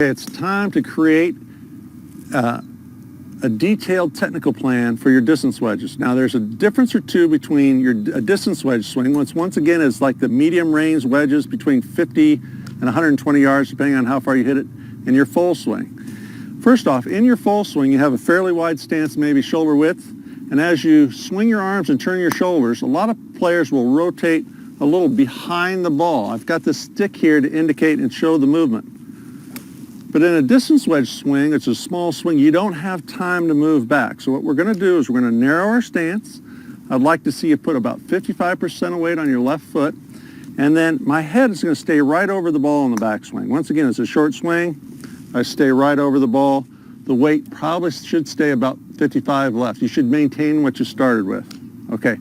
It's time to create a detailed technical plan for your distance wedges. Now there's a difference or two between a distance wedge swing, which once again is like the medium range wedges between 50 and 120 yards depending on how far you hit it, and your full swing. First off, in your full swing you have a fairly wide stance, maybe shoulder width, and as you swing your arms and turn your shoulders, a lot of players will rotate a little behind the ball. I've got this stick here to indicate and show the movement. But in a distance wedge swing, it's a small swing, you don't have time to move back. So what we're going to do is we're going to narrow our stance. I'd like to see you put about 55% of weight on your left foot. And then my head is going to stay right over the ball in the backswing. Once again, it's a short swing. I stay right over the ball. The weight probably should stay about 55 left. You should maintain what you started with. Okay.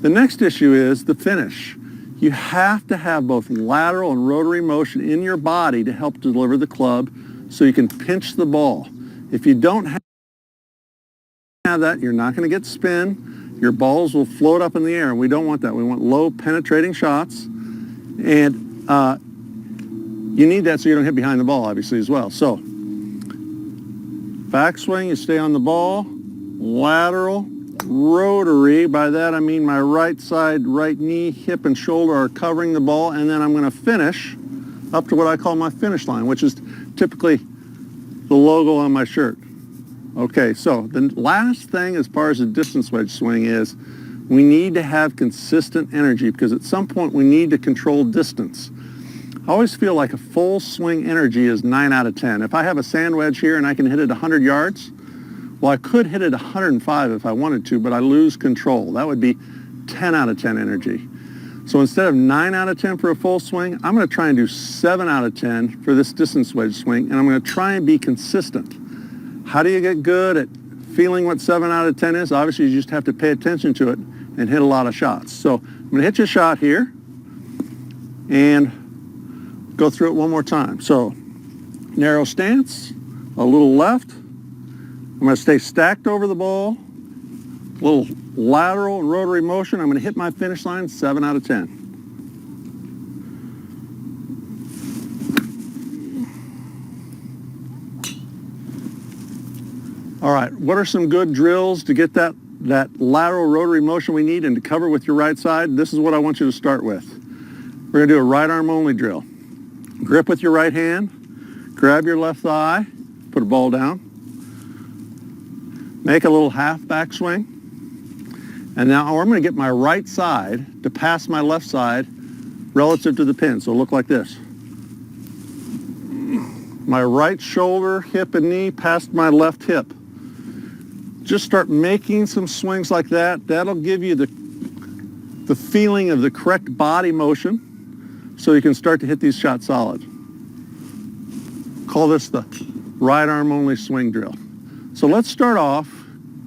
The next issue is the finish. You have to have both lateral and rotary motion in your body to help deliver the club so you can pinch the ball. If you don't have that, you're not going to get spin. Your balls will float up in the air, and we don't want that. We want low penetrating shots, and you need that so you don't hit behind the ball, obviously, as well. So, backswing, you stay on the ball, lateral, rotary. By that I mean my right side, right knee, hip, and shoulder are covering the ball, and then I'm going to finish up to what I call my finish line, which is typically the logo on my shirt. Okay, so the last thing as far as a distance wedge swing is we need to have consistent energy, because at some point we need to control distance. I always feel like a full swing energy is 9 out of 10. If I have a sand wedge here and I can hit it 100 yards, well, I could hit it 105 if I wanted to, but I lose control. That would be 10 out of 10 energy. So instead of 9 out of 10 for a full swing, I'm going to try and do 7 out of 10 for this distance wedge swing, and I'm going to try and be consistent. How do you get good at feeling what 7 out of 10 is? Obviously, you just have to pay attention to it and hit a lot of shots. So I'm going to hit you a shot here and go through it one more time. So narrow stance, a little left. I'm going to stay stacked over the ball, a little lateral and rotary motion. I'm going to hit my finish line, 7 out of 10. All right, what are some good drills to get that lateral rotary motion we need and to cover with your right side? This is what I want you to start with. We're going to do a right arm only drill. Grip with your right hand, grab your left thigh, put a ball down. Make a little half backswing. And now I'm going to get my right side to pass my left side relative to the pin. So look like this. My right shoulder, hip, and knee past my left hip. Just start making some swings like that. That'll give you the feeling of the correct body motion so you can start to hit these shots solid. Call this the right arm only swing drill. So let's start off,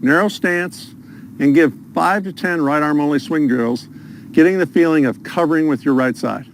narrow stance, and give 5 to 10 right arm only swing drills, getting the feeling of covering with your right side.